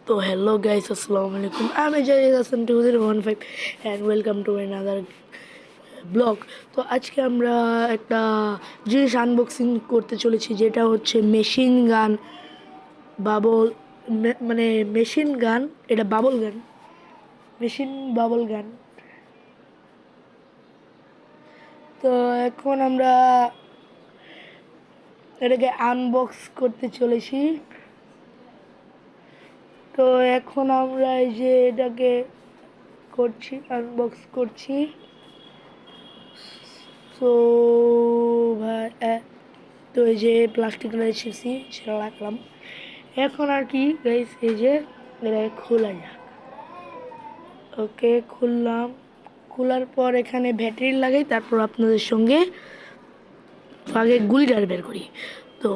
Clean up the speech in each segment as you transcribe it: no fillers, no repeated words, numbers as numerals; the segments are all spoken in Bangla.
তো হ্যালো গাইস, আসসালামু আলাইকুম। আমি Zahid Hasan 2015 and welcome to another blog. তো আজকে আমরা একটা জিনিস আনবক্সিং করতে চলেছি, যেটা হচ্ছে মেশিন গান বাবল, মানে মেশিন গান, এটা বাবল গান, মেশিন বাবল গান। তো এখন আমরা এটাকে আনবক্স করতে চলেছি। তো এখন আমরা এই যে এটাকে করছি, আনবক্স করছি। তো ভাই তো এই যে প্লাস্টিক রেখেছি, সেটা রাখলাম। এখন আর কি গাইস, এই যে এটা খোলা যাক। ওকে, খুললাম। খোলার পর এখানে ব্যাটারি লাগাই, তারপর আপনাদের সঙ্গে আগে গুলিটা বের করি। তো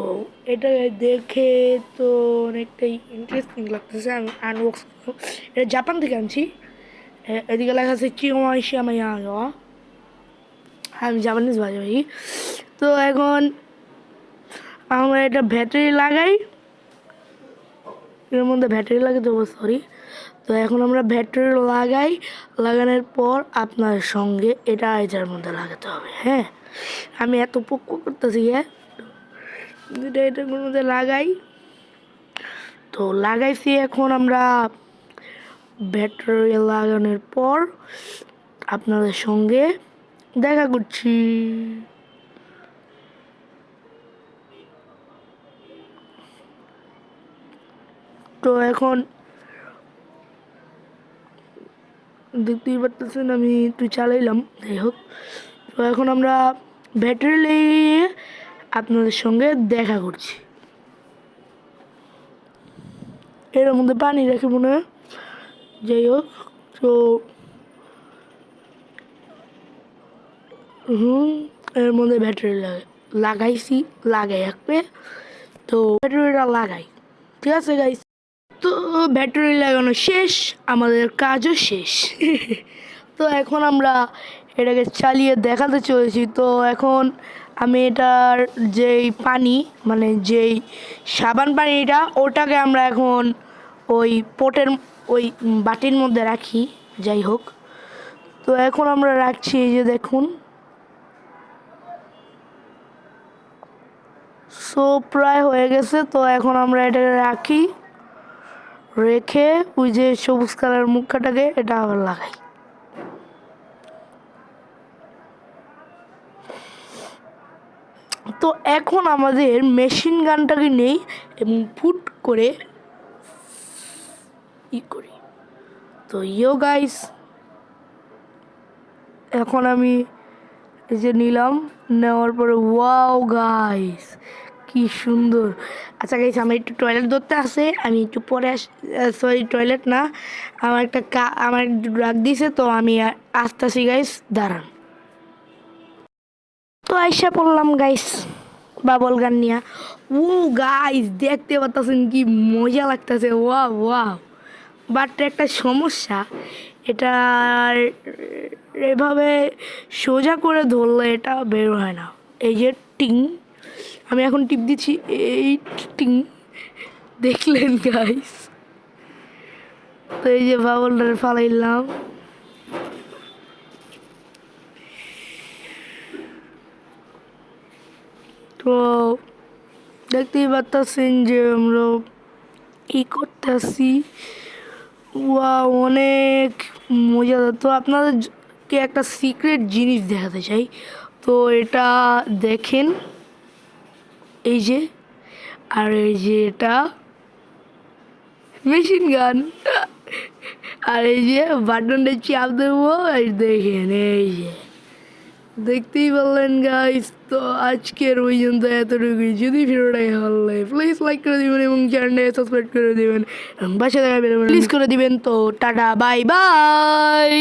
এটা দেখে তো অনেকটাই ইন্টারেস্টিং লাগতেছে। আমি আনবক্স, এটা জাপান থেকে আনছি। এদিকে লেখা আছে চিওমাইশিয়ামাইয়া, আমি জাপানিজ ভাই। তো এখন আমরা এটা ব্যাটারি লাগাই, এর মধ্যে ব্যাটারি লাগে তো সরি। তো এখন আমরা ব্যাটারি লাগানোর পর আপনার সঙ্গে এটা এটার মধ্যে লাগাতে হবে। হ্যাঁ, আমি এত পক্ষ করতেছি। এটার মধ্যে লাগাই, তো লাগাইছি। এখন আমরা ব্যাটারি লাগানোর পর আপনাদের সঙ্গে দেখা করছি। তো এখন দেখতেই পারতেছেন আমি একটু চালাইলাম, যাই হোক। তো এখন আমরা ব্যাটারি লাগিয়ে আপনাদের সঙ্গে দেখা করছি। এর মধ্যে পানি রেখে মনে হয়, যাই হোক। তো এর মধ্যে ব্যাটারি লাগাইছি, লাগাই একটা। তো ব্যাটারিটা লাগাই, ঠিক আছে গাইস। তো ব্যাটারি লাগানো শেষ, আমাদের কাজও শেষ। তো এখন আমরা এটাকে চালিয়ে দেখাতে চলেছি। তো এখন আমি এটার যেই পানি, মানে যেই সাবান পানিটা, ওটাকে আমরা এখন ওই পটের ওই বাটির মধ্যে রাখি, যাই হোক। তো এখন আমরা রাখছি, এই যে দেখুন। সো প্রায় হয়ে গেছে। তো এখন আমরা এটাকে রাখি, রেখে ওই যে সবুজ কালার মুখাটাকে এটা আবার লাগাই। তো এখন আমাদের মেশিন গানটাকে নেই এবং ফুট করে করি। তো গাইস, এখন আমি এই যে নিলাম, নেওয়ার পরে ওয়াও গাইস, কি সুন্দর। আচ্ছা গাইস, আমার একটু টয়লেট ধরতে আসে, আমি একটু পরে সরি টয়লেট না, আমার আমার একটু ড্রাগ দিছে, তো আমি আসতেছি গাইস, দাঁড়ান। তো আইসা পড়লাম গাইস বাবল গান নিয়া। ও গাইস, দেখতে পাচ্ছেন কি মজা লাগতেছে, ওয়া ওয়া। বাট একটা সমস্যা, এটা এভাবে সোজা করে ধরলে এটা বের হয় না। এই যে টিং, আমি এখন টিপ দিচ্ছি, এই টিং, দেখলেন গাইস। তো এই যে বাবলটা ফালাইলাম। তো দেখতেই পাচ্ছেন যে আমরা করতেছি, ওয়া অনেক মজাদার। তো আপনাদেরকে একটা সিক্রেট জিনিস দেখাতে চাই। তো এটা দেখেন, এই যে, আর এই যে এটা মেশিন গান, আর এই যে বাটনটা চাপ দেবো, এই দেখেন, এই যে দেখতেই পারলেন গাইস। তো আজকের পর্যন্ত এতটুকুই। যদি ভিডিওটা ভালো লাগে প্লিজ লাইক করে দিবেন এবং চ্যানেলটা সাবস্ক্রাইব করে দিবেন এবং পাশে দেখা প্লিজ করে দিবেন। তো টাটা, বাই বাই।